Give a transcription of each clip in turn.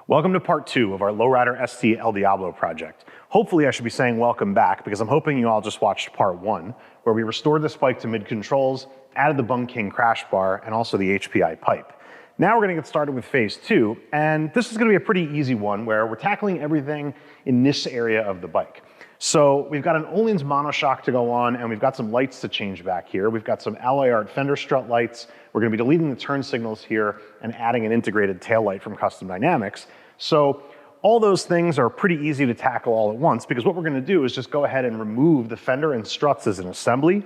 Welcome to part 2 of our Lowrider ST El Diablo project. Hopefully I should be saying welcome back because I'm hoping you all just watched part 1, where we restored this bike to mid-controls, added the Bung King crash bar, and also the HPI pipe. Now we're gonna get started with phase 2, and this is gonna be a pretty easy one where we're tackling everything in this area of the bike. So we've got an Ohlins monoshock to go on, and we've got some lights to change back here. We've got some alloy art fender strut lights. We're gonna be deleting the turn signals here and adding an integrated tail light from Custom Dynamics. So all those things are pretty easy to tackle all at once because what we're gonna do is just go ahead and remove the fender and struts as an assembly,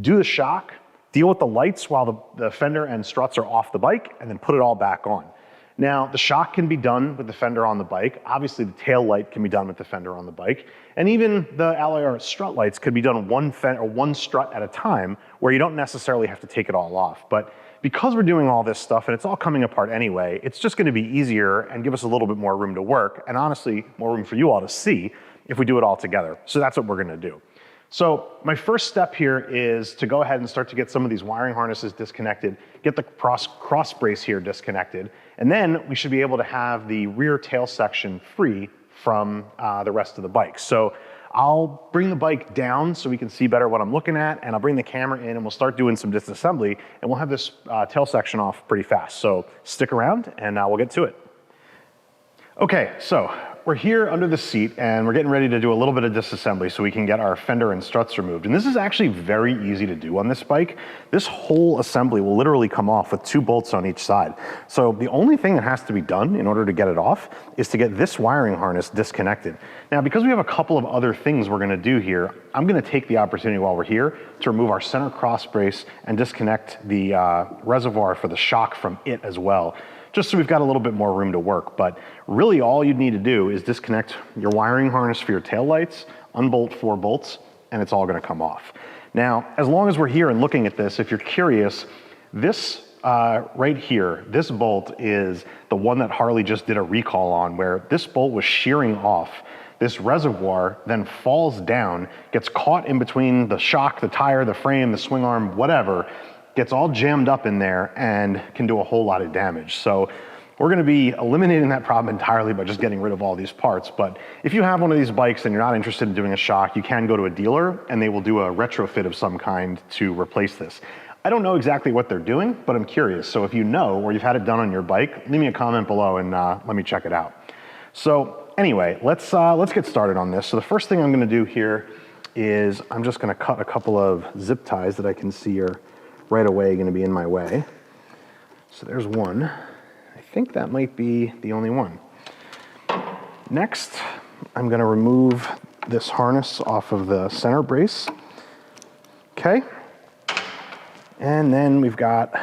do the shock, deal with the lights while the fender and struts are off the bike, and then put it all back on. Now, the shock can be done with the fender on the bike. Obviously, the tail light can be done with the fender on the bike. And even the alloy art strut lights could be done one strut at a time where you don't necessarily have to take it all off. But because we're doing all this stuff and it's all coming apart anyway, it's just gonna be easier and give us a little bit more room to work, and honestly, more room for you all to see if we do it all together. So that's what we're gonna do. So my first step here is to go ahead and start to get some of these wiring harnesses disconnected, get the cross brace here disconnected, and then we should be able to have the rear tail section free from the rest of the bike. So I'll bring the bike down so we can see better what I'm looking at, and I'll bring the camera in and we'll start doing some disassembly, and we'll have this tail section off pretty fast. So stick around and we'll get to it. Okay, so we're here under the seat and we're getting ready to do a little bit of disassembly so we can get our fender and struts removed. And this is actually very easy to do on this bike. This whole assembly will literally come off with 2 bolts on each side. So the only thing that has to be done in order to get it off is to get this wiring harness disconnected. Now, because we have a couple of other things we're gonna do here, I'm gonna take the opportunity while we're here to remove our center cross brace and disconnect the reservoir for the shock from it as well, just so we've got a little bit more room to work. But really all you need to do is disconnect your wiring harness for your tail lights, unbolt 4 bolts, and it's all gonna come off. Now, as long as we're here and looking at this, if you're curious, this right here, this bolt is the one that Harley just did a recall on, where this bolt was shearing off. This reservoir then falls down, gets caught in between the shock, the tire, the frame, the swing arm, whatever, gets all jammed up in there and can do a whole lot of damage. So we're gonna be eliminating that problem entirely by just getting rid of all these parts. But if you have one of these bikes and you're not interested in doing a shock, you can go to a dealer and they will do a retrofit of some kind to replace this. I don't know exactly what they're doing, but I'm curious. So if you know or you've had it done on your bike, leave me a comment below and let me check it out. So anyway, let's get started on this. So the first thing I'm gonna do here is I'm just gonna cut a couple of zip ties that I can see are right away going to be in my way. So there's one. I think that might be the only one. Next, I'm going to remove this harness off of the center brace. Okay. And then we've got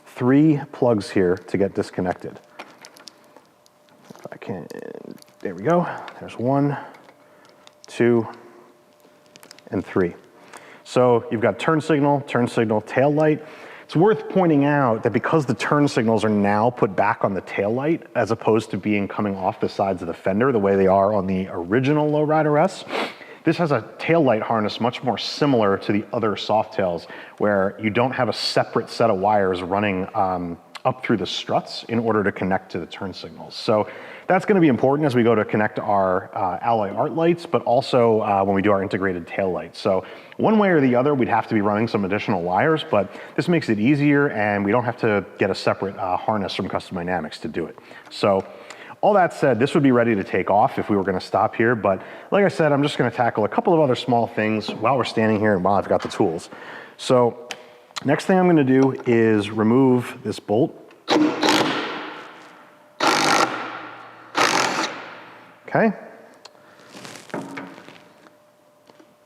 3 plugs here to get disconnected. If I can, there we go. There's 1, 2, and 3. So you've got turn signal, tail light. It's worth pointing out that because the turn signals are now put back on the tail light as opposed to being coming off the sides of the fender the way they are on the original Lowrider S, this has a tail light harness much more similar to the other Softails, where you don't have a separate set of wires running up through the struts in order to connect to the turn signals. So that's gonna be important as we go to connect our alloy art lights, but also when we do our integrated tail lights. So one way or the other, we'd have to be running some additional wires, but this makes it easier and we don't have to get a separate harness from Custom Dynamics to do it. So all that said, this would be ready to take off if we were gonna stop here, but like I said, I'm just gonna tackle a couple of other small things while we're standing here and while I've got the tools. So next thing I'm gonna do is remove this bolt. Okay.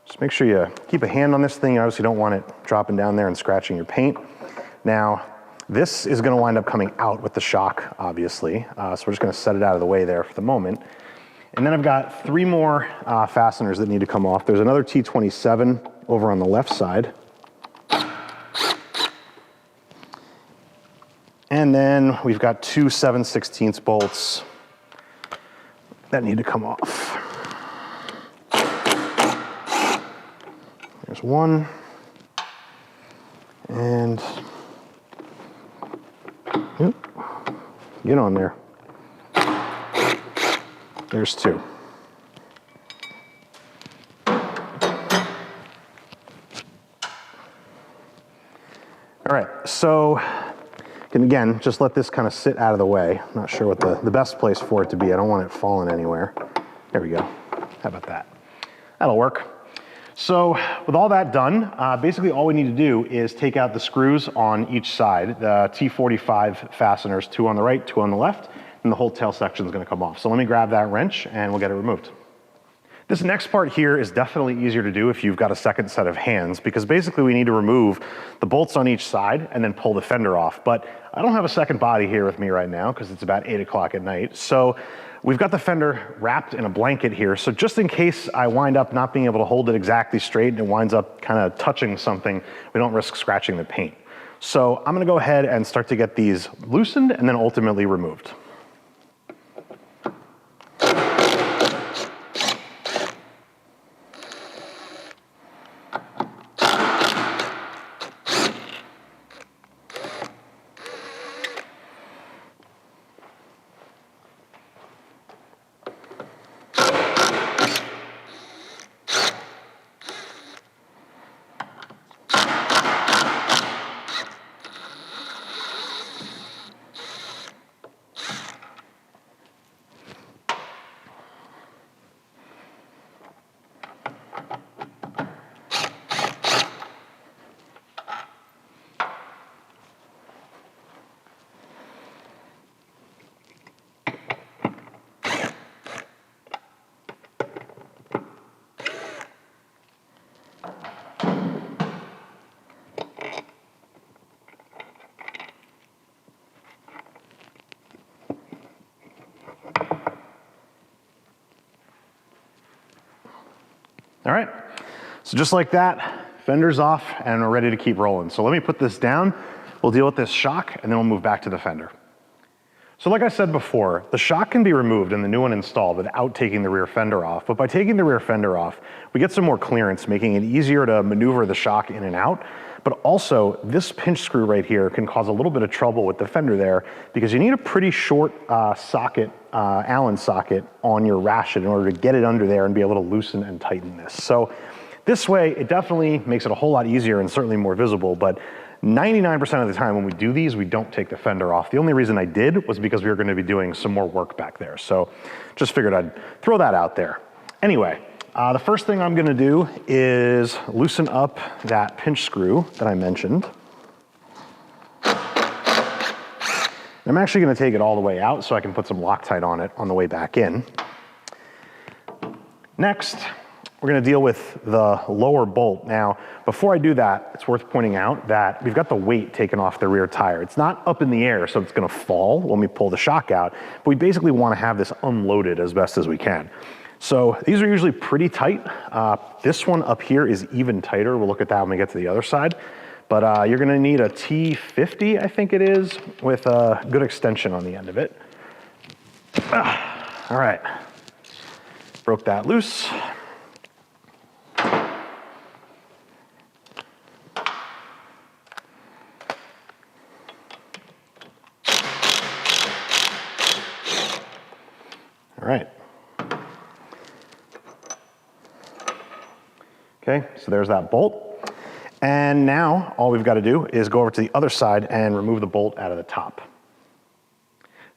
Just make sure you keep a hand on this thing. You obviously don't want it dropping down there and scratching your paint. Now, this is gonna wind up coming out with the shock, obviously. So we're just gonna set it out of the way there for the moment. And then I've got 3 more fasteners that need to come off. There's another T27 over on the left side. And then we've got 2 7/16 bolts that need to come off. There's 1, and get on there. There's two. All right, so and again, just let this kind of sit out of the way. I'm not sure what the best place for it to be. I don't want it falling anywhere. There we go. How about that? That'll work. So with all that done, basically all we need to do is take out the screws on each side, the T45 fasteners, 2 on the right, 2 on the left, and the whole tail section is going to come off. So let me grab that wrench and we'll get it removed. This next part here is definitely easier to do if you've got a second set of hands, because basically we need to remove the bolts on each side and then pull the fender off. But I don't have a second body here with me right now because it's about 8 o'clock at night. So we've got the fender wrapped in a blanket here. So just in case I wind up not being able to hold it exactly straight and it winds up kind of touching something, we don't risk scratching the paint. So I'm gonna go ahead and start to get these loosened and then ultimately removed. All right, so just like that, fender's off and we're ready to keep rolling. So let me put this down, we'll deal with this shock and then we'll move back to the fender. So like I said before, the shock can be removed and the new one installed without taking the rear fender off, but by taking the rear fender off, we get some more clearance, making it easier to maneuver the shock in and out. But also, this pinch screw right here can cause a little bit of trouble with the fender there because you need a pretty short socket, Allen socket on your ratchet in order to get it under there and be able to loosen and tighten this. So this way, it definitely makes it a whole lot easier and certainly more visible, but 99% of the time when we do these, we don't take the fender off. The only reason I did was because we were gonna be doing some more work back there. So just figured I'd throw that out there. Anyway, the first thing I'm gonna do is loosen up that pinch screw that I mentioned. I'm actually gonna take it all the way out so I can put some Loctite on it on the way back in. Next, we're gonna deal with the lower bolt. Now, before I do that, it's worth pointing out that we've got the weight taken off the rear tire. It's not up in the air, so it's gonna fall when we pull the shock out, but we basically wanna have this unloaded as best as we can. So these are usually pretty tight. This one up here is even tighter. We'll look at that when we get to the other side. But you're gonna need a T50, I think it is, with a good extension on the end of it. All right, broke that loose. All right. Okay, so there's that bolt. And now all we've got to do is go over to the other side and remove the bolt out of the top.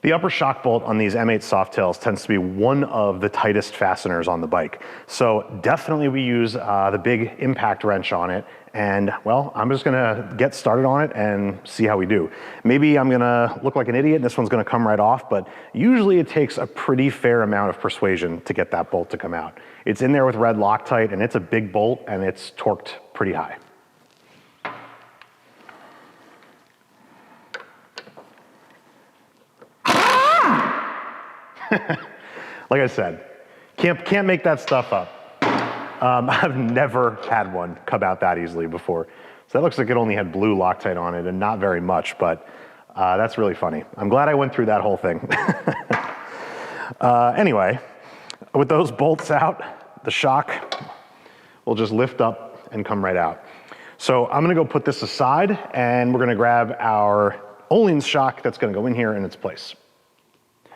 The upper shock bolt on these M8 Softails tends to be one of the tightest fasteners on the bike. So definitely we use the big impact wrench on it. And well, I'm just gonna get started on it and see how we do. Maybe I'm gonna look like an idiot and this one's gonna come right off, but usually it takes a pretty fair amount of persuasion to get that bolt to come out. It's in there with red Loctite and it's a big bolt and it's torqued pretty high. Like I said, can't make that stuff up. I've never had one come out that easily before. So that looks like it only had blue Loctite on it and not very much, but that's really funny. I'm glad I went through that whole thing. Anyway, with those bolts out, the shock will just lift up and come right out. So I'm gonna go put this aside and we're gonna grab our Ohlins shock that's gonna go in here in its place.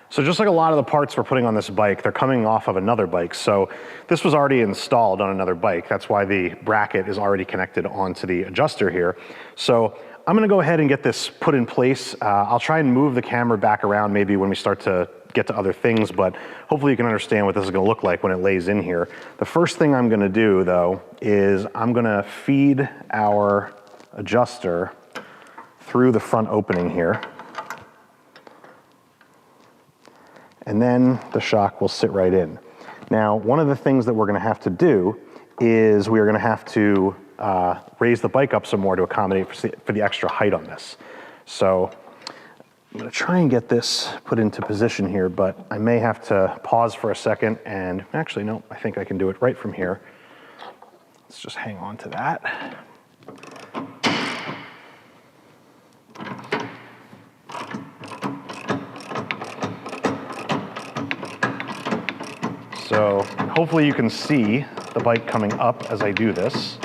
So just like a lot of the parts we're putting on this bike, they're coming off of another bike. So this was already installed on another bike. That's why the bracket is already connected onto the adjuster here. So I'm gonna go ahead and get this put in place. I'll try and move the camera back around maybe when we start to get to other things, but hopefully you can understand what this is gonna look like when it lays in here. The first thing I'm gonna do though is I'm gonna feed our adjuster through the front opening here. And then the shock will sit right in. Now, one of the things that we're gonna have to do is we are gonna have to raise the bike up some more to accommodate for the extra height on this. So I'm gonna try and get this put into position here, but I may have to pause for a second and actually, no, I think I can do it right from here. Let's just hang on to that. So hopefully you can see the bike coming up as I do this.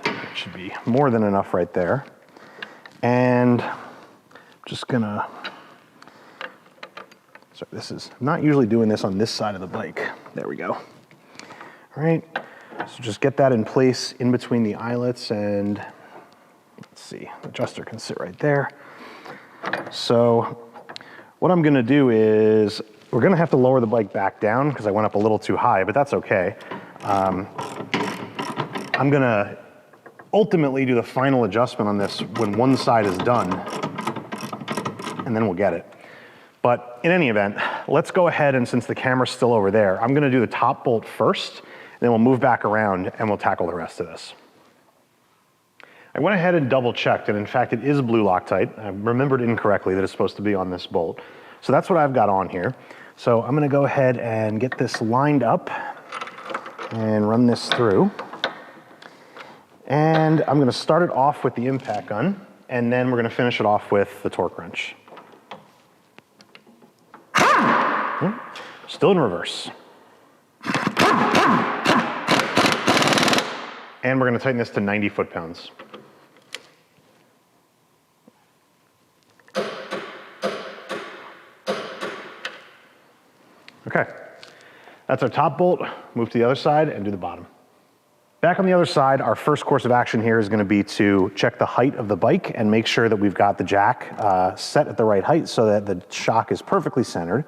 It should be more than enough right there. And I'm just gonna, so this is, I'm not usually doing this on this side of the bike. There we go. All right, so just get that in place in between the eyelets and let's see, the adjuster can sit right there. So what I'm gonna do is, we're gonna have to lower the bike back down because I went up a little too high, but that's okay. I'm gonna ultimately do the final adjustment on this when one side is done, and then we'll get it. But in any event, let's go ahead and since the camera's still over there, I'm gonna do the top bolt first, and then we'll move back around and we'll tackle the rest of this. I went ahead and double checked, and in fact it is blue Loctite. I remembered incorrectly that it's supposed to be on this bolt. So that's what I've got on here. So I'm gonna go ahead and get this lined up and run this through. And I'm gonna start it off with the impact gun, and then we're gonna finish it off with the torque wrench. Still in reverse. And we're gonna tighten this to 90 foot-pounds. Okay, that's our top bolt. Move to the other side and do the bottom. Back on the other side, our first course of action here is gonna be to check the height of the bike and make sure that we've got the jack set at the right height so that the shock is perfectly centered.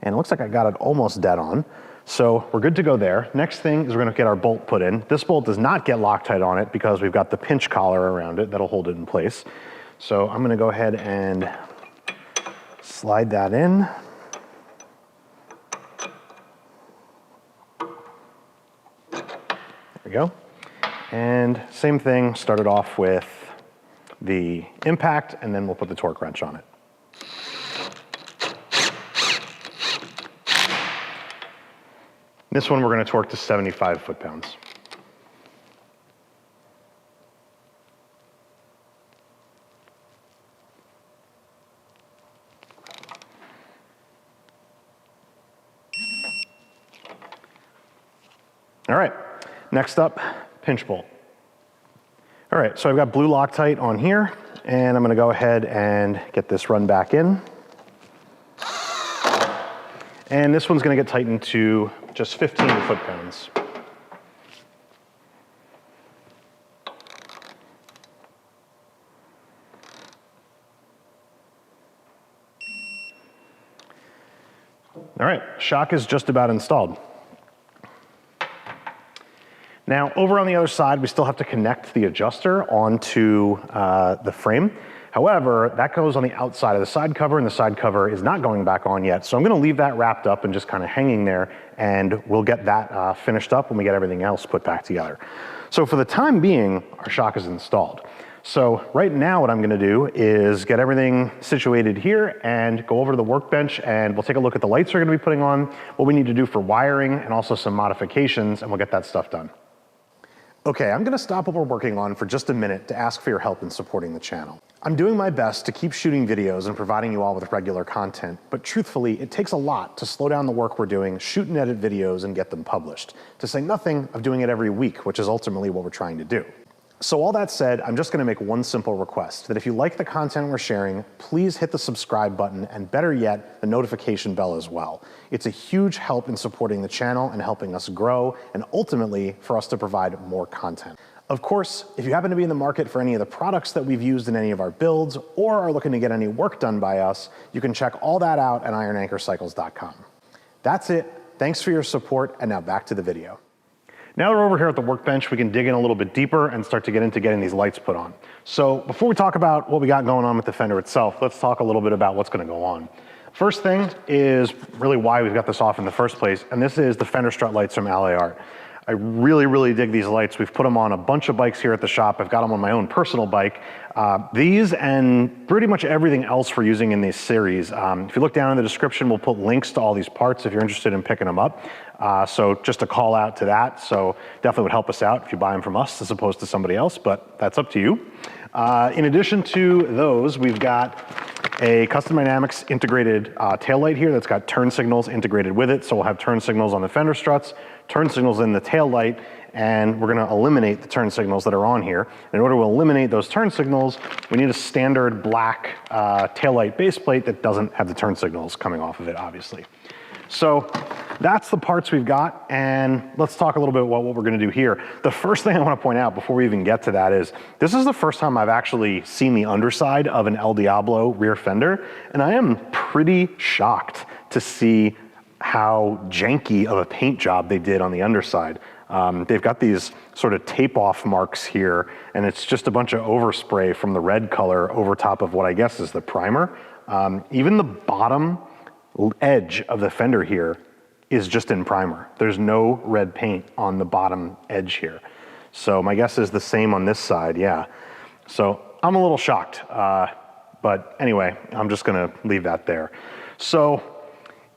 And it looks like I got it almost dead on. So we're good to go there. Next thing is we're gonna get our bolt put in. This bolt does not get Loctite on it because we've got the pinch collar around it that'll hold it in place. So I'm gonna go ahead and slide that in. There we go. And same thing, start it off with the impact and then we'll put the torque wrench on it. This one we're going to torque to 75 foot-pounds. All right, next up, pinch bolt. All right, so I've got blue Loctite on here, and I'm gonna go ahead and get this run back in. And this one's gonna get tightened to just 15 foot-pounds. All right, shock is just about installed. Now, over on the other side, we still have to connect the adjuster onto the frame. However, that goes on the outside of the side cover, and the side cover is not going back on yet. So I'm gonna leave that wrapped up and just kind of hanging there, and we'll get that finished up when we get everything else put back together. So for the time being, our shock is installed. So right now what I'm gonna do is get everything situated here and go over to the workbench, and we'll take a look at the lights we're gonna be putting on, what we need to do for wiring, and also some modifications, and we'll get that stuff done. Okay, I'm gonna stop what we're working on for just a minute to ask for your help in supporting the channel. I'm doing my best to keep shooting videos and providing you all with regular content, but truthfully, it takes a lot to slow down the work we're doing, shoot and edit videos, and get them published, to say nothing of doing it every week, which is ultimately what we're trying to do. So all that said, I'm just gonna make one simple request, that if you like the content we're sharing, please hit the subscribe button, and better yet, the notification bell as well. It's a huge help in supporting the channel and helping us grow, and ultimately for us to provide more content. Of course, if you happen to be in the market for any of the products that we've used in any of our builds, or are looking to get any work done by us, you can check all that out at ironanchorcycles.com. That's it. Thanks for your support, and now back to the video. Now that we're over here at the workbench, we can dig in a little bit deeper and start to get into getting these lights put on. So before we talk about what we got going on with the Fender itself, let's talk a little bit about what's gonna go on. First thing is really why we've got this off in the first place, and this is the Fender strut lights from Alley Art. I really dig these lights. We've put them on a bunch of bikes here at the shop. I've got them on my own personal bike. These and pretty much everything else we're using in this series. If you look down in the description, we'll put links to all these parts if you're interested in picking them up. So just a call out to that. So definitely would help us out if you buy them from us as opposed to somebody else, but that's up to you. In addition to those, we've got a Custom Dynamics integrated tail light here that's got turn signals integrated with it. So we'll have turn signals on the fender struts, turn signals in the tail light, and we're gonna eliminate the turn signals that are on here. In order to eliminate those turn signals, we need a standard black tail light base plate that doesn't have the turn signals coming off of it, obviously. So that's the parts we've got, and let's talk a little bit about what we're gonna do here. The first thing I wanna point out before we even get to that is, this is the first time I've actually seen the underside of an El Diablo rear fender, and I am pretty shocked to see how janky of a paint job they did on the underside. They've got these sort of tape off marks here, and it's just a bunch of overspray from the red color over top of what I guess is the primer. Even the bottom edge of the fender here is just in primer. There's no red paint on the bottom edge here. So my guess is the same on this side, yeah. So I'm a little shocked, but anyway, I'm just gonna leave that there. So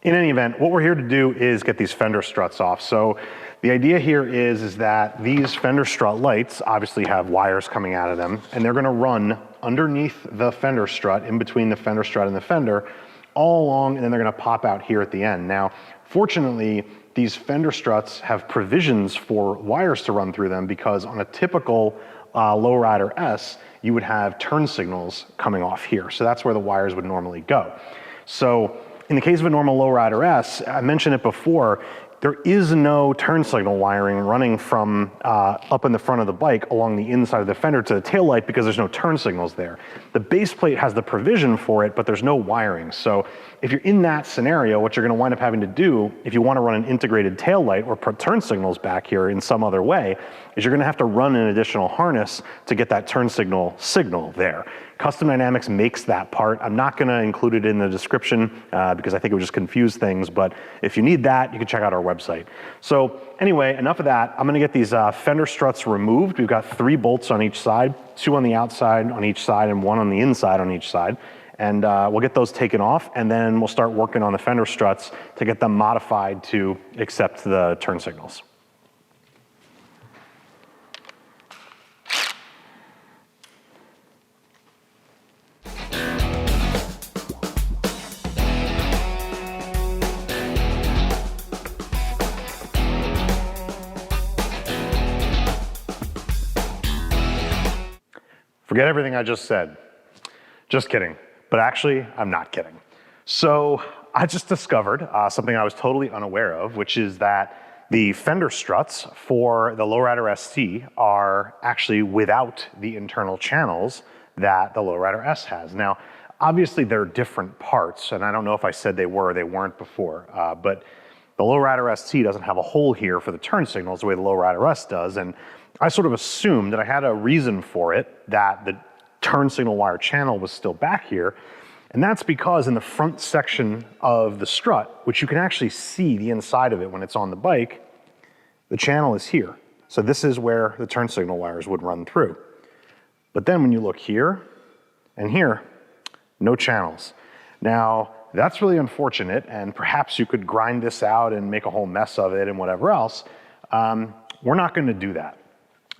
in any event, what we're here to do is get these fender struts off. So the idea here is that these fender strut lights obviously have wires coming out of them, and they're gonna run underneath the fender strut, in between the fender strut and the fender, all along, and then they're gonna pop out here at the end. Now, fortunately, these fender struts have provisions for wires to run through them, because on a typical lowrider S, you would have turn signals coming off here. So that's where the wires would normally go. So in the case of a normal lowrider S, I mentioned it before, there is no turn signal wiring running from up in the front of the bike along the inside of the fender to the taillight, because there's no turn signals there. The base plate has the provision for it, but there's no wiring. So if you're in that scenario, what you're gonna wind up having to do, if you wanna run an integrated taillight or put turn signals back here in some other way, is you're gonna have to run an additional harness to get that turn signal there. Custom Dynamics makes that part. I'm not gonna include it in the description because I think it would just confuse things, but if you need that, you can check out our website. So anyway, enough of that. I'm gonna get these fender struts removed. We've got 3 bolts on each side, 2 on the outside on each side, and 1 on the inside on each side. And we'll get those taken off, and then we'll start working on the fender struts to get them modified to accept the turn signals. Forget everything I just said. Just kidding. But actually, I'm not kidding. So I just discovered something I was totally unaware of, which is that the fender struts for the Lowrider ST are actually without the internal channels that the Lowrider S has. Now, obviously they're different parts, and I don't know if I said they were or they weren't before, but the Lowrider ST doesn't have a hole here for the turn signals the way the Lowrider S does, and I sort of assumed that I had a reason for it, that the turn signal wire channel was still back here, and that's because in the front section of the strut, which you can actually see the inside of it when it's on the bike, the channel is here. So this is where the turn signal wires would run through. But then when you look here and here, no channels. Now, that's really unfortunate, and perhaps you could grind this out and make a whole mess of it and whatever else. We're not gonna do that.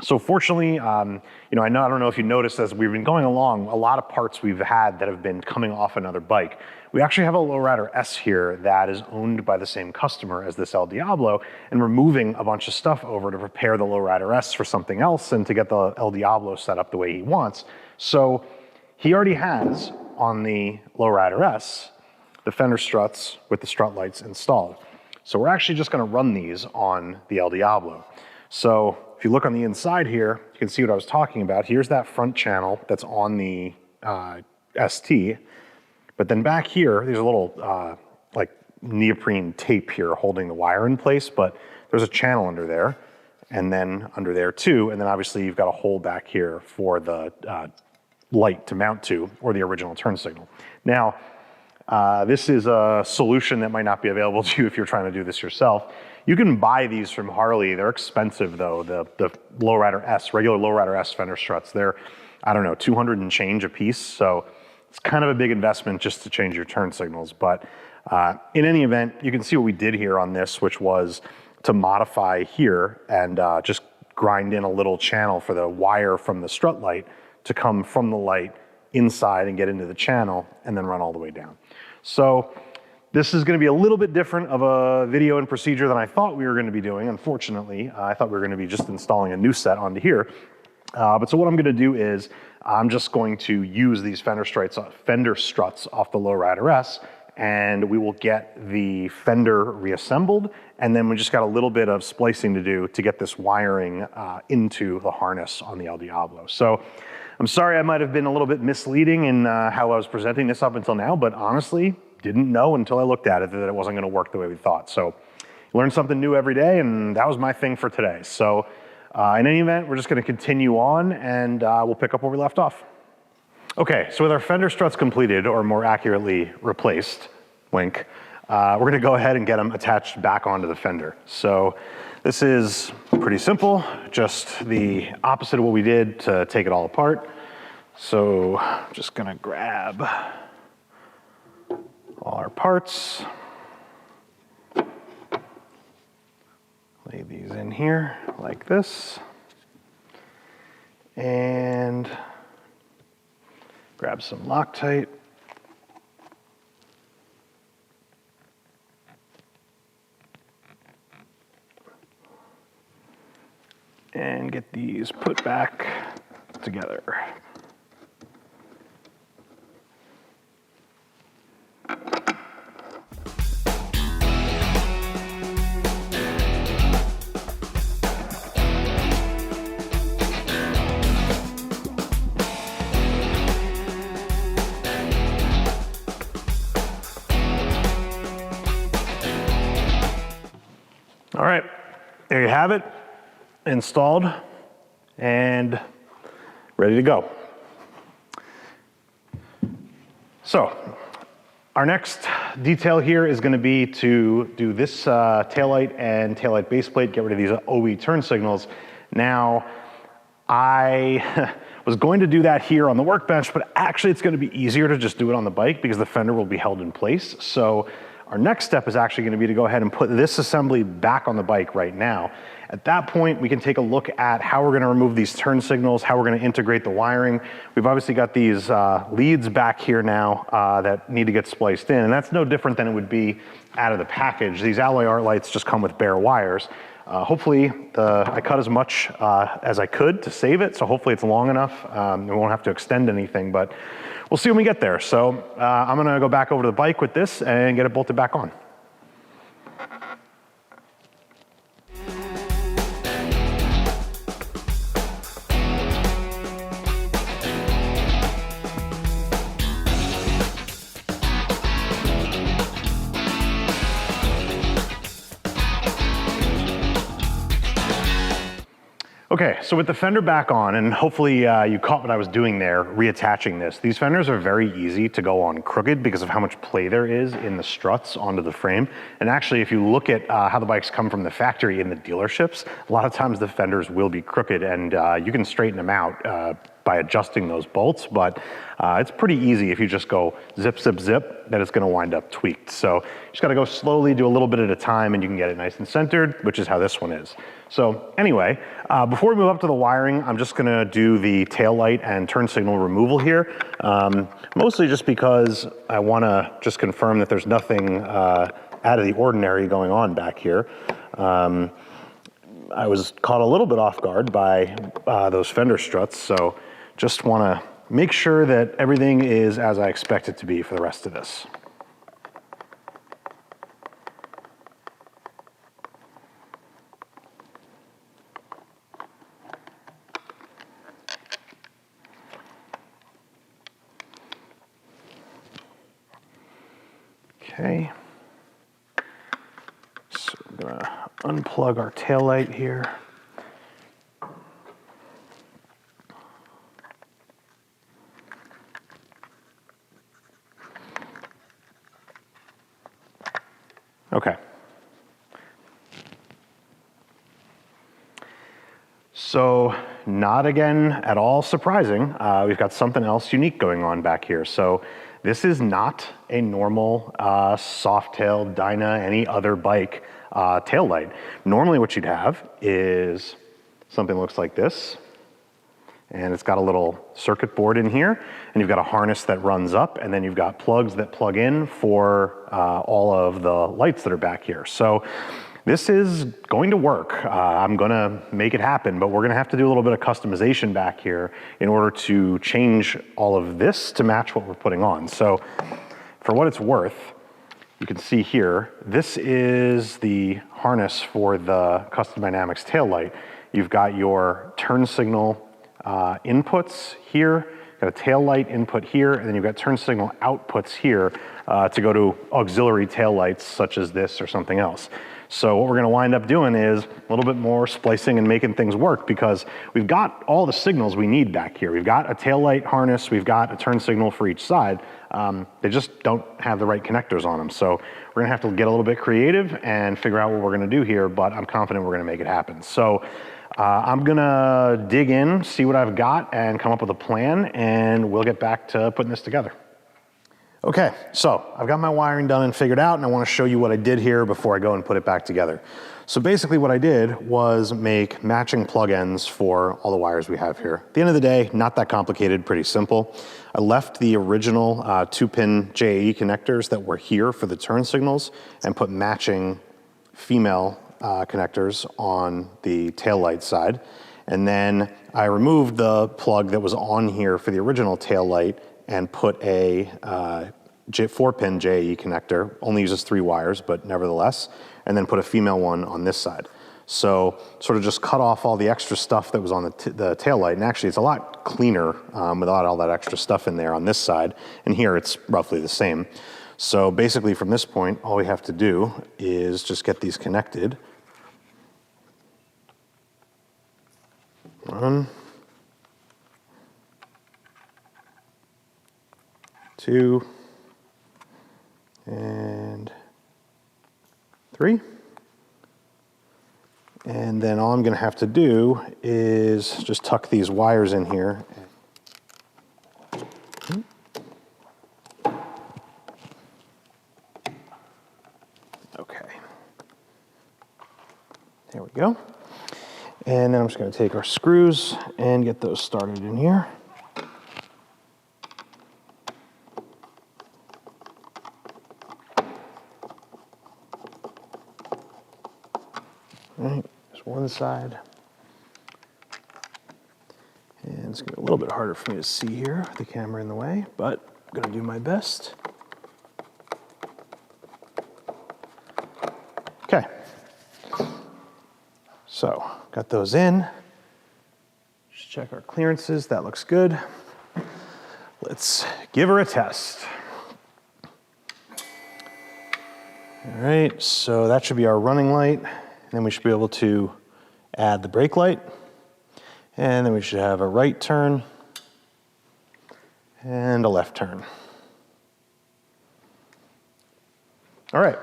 So fortunately, I don't know if you noticed as we've been going along, a lot of parts we've had that have been coming off another bike. We actually have a Lowrider S here that is owned by the same customer as this El Diablo, and we're moving a bunch of stuff over to prepare the Lowrider S for something else and to get the El Diablo set up the way he wants. So he already has on the Lowrider S the fender struts with the strut lights installed. So we're actually just going to run these on the El Diablo. So if you look on the inside here, you can see what I was talking about. Here's that front channel that's on the ST. But then back here, there's a little like neoprene tape here holding the wire in place, but there's a channel under there and then under there too. And then obviously you've got a hole back here for the light to mount to, or the original turn signal. Now, this is a solution that might not be available to you if you're trying to do this yourself. You can buy these from Harley. They're expensive though. The Lowrider S, regular Lowrider S fender struts, they're, I don't know, 200 and change a piece. So it's kind of a big investment just to change your turn signals. But in any event, you can see what we did here on this, which was to modify here and just grind in a little channel for the wire from the strut light to come from the light inside and get into the channel and then run all the way down. So this is going to be a little bit different of a video and procedure than I thought we were going to be doing. Unfortunately, I thought we were going to be just installing a new set onto here. But so what I'm going to do is I'm just going to use these fender struts off the Lowrider S, and we will get the fender reassembled, and then we just got a little bit of splicing to do to get this wiring into the harness on the El Diablo. So I'm sorry I might have been a little bit misleading in how I was presenting this up until now, but honestly, didn't know until I looked at it that it wasn't going to work the way we thought. So you learn something new every day, and that was my thing for today. So in any event, we're just going to continue on, and we'll pick up where we left off. Okay, so with our fender struts completed, or more accurately replaced, wink, we're going to go ahead and get them attached back onto the fender. So this is pretty simple, just the opposite of what we did to take it all apart. So I'm just going to grab all our parts, lay these in here like this, and grab some Loctite. And get these put back together. All right, there you have it, installed and ready to go. So our next detail here is going to be to do this taillight and taillight base plate, get rid of these OE turn signals. Now, I was going to do that here on the workbench, but actually it's going to be easier to just do it on the bike because the fender will be held in place. So our next step is actually going to be to go ahead and put this assembly back on the bike right now. At that point, we can take a look at how we're going to remove these turn signals, how we're going to integrate the wiring. We've obviously got these leads back here now that need to get spliced in, and that's no different than it would be out of the package. These alloy art lights just come with bare wires. Hopefully, I cut as much as I could to save it, so hopefully it's long enough. We won't have to extend anything, but we'll see when we get there. So I'm going to go back over to the bike with this and get it bolted back on. Okay, so with the fender back on, and hopefully you caught what I was doing there, reattaching this. These fenders are very easy to go on crooked because of how much play there is in the struts onto the frame. And actually, if you look at how the bikes come from the factory in the dealerships, a lot of times the fenders will be crooked, and you can straighten them out by adjusting those bolts, but it's pretty easy if you just go zip, zip, zip, that it's gonna wind up tweaked. So you just gotta go slowly, do a little bit at a time, and you can get it nice and centered, which is how this one is. So anyway, before we move up to the wiring, I'm just gonna do the tail light and turn signal removal here, mostly just because I wanna just confirm that there's nothing out of the ordinary going on back here. I was caught a little bit off guard by those fender struts, so just wanna make sure that everything is as I expect it to be for the rest of this. Okay, so I'm gonna unplug our tail light here. Okay. So not again at all surprising, we've got something else unique going on back here. So this is not a normal soft-tail Dyna, any other bike tail light. Normally what you'd have is something that looks like this, and it's got a little circuit board in here, and you've got a harness that runs up, and then you've got plugs that plug in for all of the lights that are back here. So this is going to work. I'm gonna make it happen, but we're gonna have to do a little bit of customization back here in order to change all of this to match what we're putting on. So for what it's worth, you can see here, this is the harness for the Custom Dynamics tail light. You've got your turn signal inputs here, got a tail light input here, and then you've got turn signal outputs here to go to auxiliary tail lights such as this or something else. So what we're gonna wind up doing is a little bit more splicing and making things work, because we've got all the signals we need back here. We've got a tail light harness, we've got a turn signal for each side. They just don't have the right connectors on them. So we're gonna have to get a little bit creative and figure out what we're gonna do here, but I'm confident we're gonna make it happen. So I'm gonna dig in, see what I've got, and come up with a plan, and we'll get back to putting this together. Okay, so I've got my wiring done and figured out, and I want to show you what I did here before I go and put it back together. So basically what I did was make matching plug ends for all the wires we have here. At the end of the day, not that complicated, pretty simple. I left the original 2-pin JAE connectors that were here for the turn signals and put matching female connectors on the tail light side. And then I removed the plug that was on here for the original tail light and put a 4-pin JAE connector, only uses 3 wires, but nevertheless, and then put a female one on this side. So sort of just cut off all the extra stuff that was on the tail light, and actually it's a lot cleaner without all that extra stuff in there on this side, and here it's roughly the same. So basically from this point, all we have to do is just get these connected. 1, 2, and 3. And then all I'm going to have to do is just tuck these wires in here. Okay. There we go. And then I'm just going to take our screws and get those started in here. All right, there's one side. And it's gonna be a little bit harder for me to see here with the camera in the way, but I'm gonna do my best. Okay. So, got those in. Just check our clearances, that looks good. Let's give her a test. All right, so that should be our running light. Then we should be able to add the brake light. And then we should have a right turn and a left turn. All right,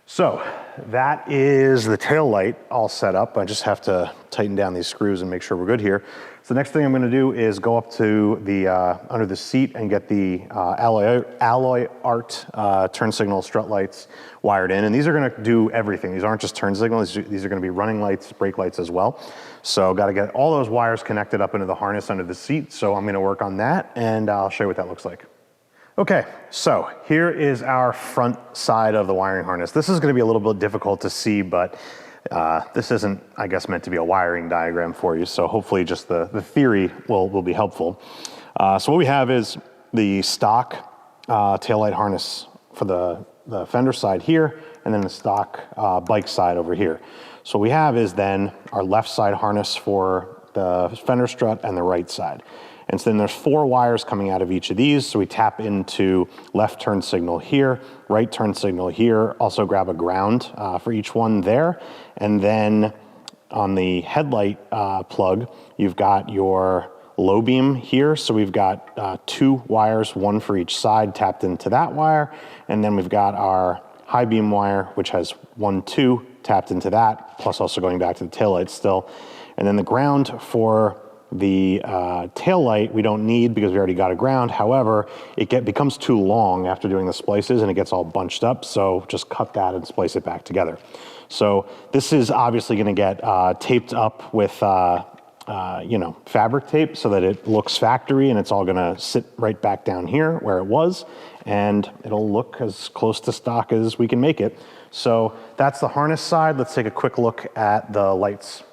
so that is the tail light all set up. I just have to tighten down these screws and make sure we're good here. So the next thing I'm gonna do is go up to the under the seat and get the alloy art turn signal strut lights wired in. And these are gonna do everything. These aren't just turn signals, these are gonna be running lights, brake lights as well. So gotta get all those wires connected up into the harness under the seat. So I'm gonna work on that and I'll show you what that looks like. Okay, so here is our front side of the wiring harness. This is gonna be a little bit difficult to see, but this isn't, I guess, meant to be a wiring diagram for you, so hopefully just the theory will be helpful. So what we have is the stock taillight harness for the fender side here, and then the stock bike side over here. So what we have is then our left side harness for the fender strut and the right side. And so then there's 4 wires coming out of each of these. So we tap into left turn signal here, right turn signal here, also grab a ground for each one there. And then on the headlight plug, you've got your low beam here. So we've got 2 wires, 1 for each side tapped into that wire. And then we've got our high beam wire, which has 1, 2 tapped into that, plus also going back to the taillight still. And then the ground for the tail light we don't need because we already got a ground. However, it becomes too long after doing the splices and it gets all bunched up. So just cut that and splice it back together. So this is obviously going to get taped up with fabric tape so that it looks factory, and it's all going to sit right back down here where it was, and it'll look as close to stock as we can make it. So that's the harness side. Let's take a quick look at the lights.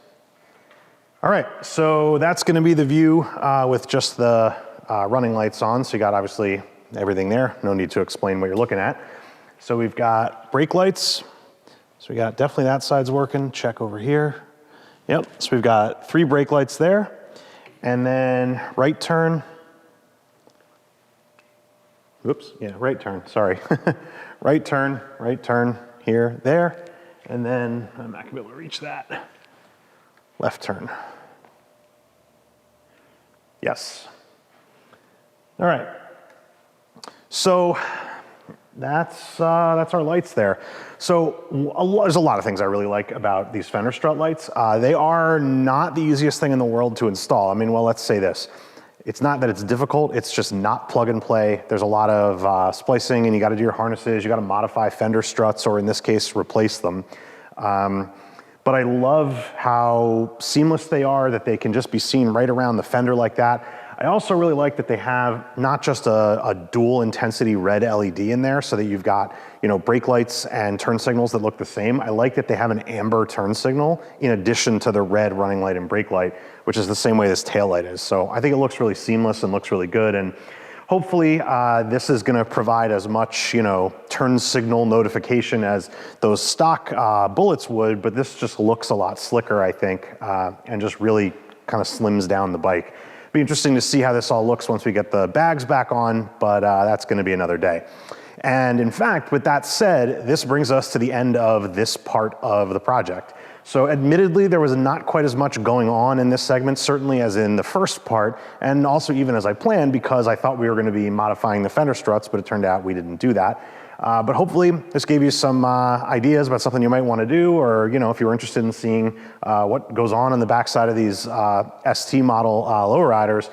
All right, so that's gonna be the view with just the running lights on. So you got obviously everything there. No need to explain what you're looking at. So we've got brake lights. So we got definitely that side's working. Check over here. Yep, so we've got 3 brake lights there. And then right turn. Oops, yeah, right turn, sorry. right turn here, there. And then I'm not gonna be able to reach that. Left turn. Yes. All right. So that's our lights there. So there's a lot of things I really like about these fender strut lights. They are not the easiest thing in the world to install. I mean, well, let's say this. It's not that it's difficult, it's just not plug and play. There's a lot of splicing, and you gotta do your harnesses, you gotta modify fender struts, or in this case, replace them. But I love how seamless they are, that they can just be seen right around the fender like that. I also really like that they have not just a dual intensity red LED in there so that you've got, brake lights and turn signals that look the same. I like that they have an amber turn signal in addition to the red running light and brake light, which is the same way this tail light is. So I think it looks really seamless and looks really good. And hopefully this is gonna provide as much, turn signal notification as those stock bullets would, but this just looks a lot slicker, I think, and just really kind of slims down the bike. Be interesting to see how this all looks once we get the bags back on, but that's gonna be another day. And in fact, with that said, this brings us to the end of this part of the project. So admittedly, there was not quite as much going on in this segment, certainly as in the first part, and also even as I planned, because I thought we were gonna be modifying the fender struts, but it turned out we didn't do that. But hopefully this gave you some ideas about something you might wanna do, or if you were interested in seeing what goes on in the backside of these ST model lowriders,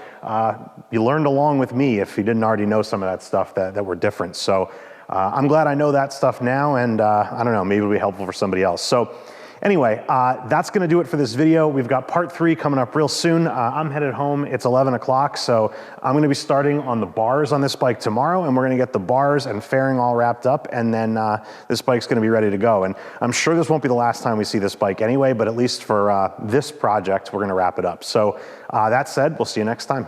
you learned along with me if you didn't already know some of that stuff that were different. So I'm glad I know that stuff now, and I don't know, maybe it'll be helpful for somebody else. So anyway, that's gonna do it for this video. We've got part 3 coming up real soon. I'm headed home, it's 11 o'clock, so I'm gonna be starting on the bars on this bike tomorrow, and we're gonna get the bars and fairing all wrapped up, and then this bike's gonna be ready to go. And I'm sure this won't be the last time we see this bike anyway, but at least for this project, we're gonna wrap it up. So that said, we'll see you next time.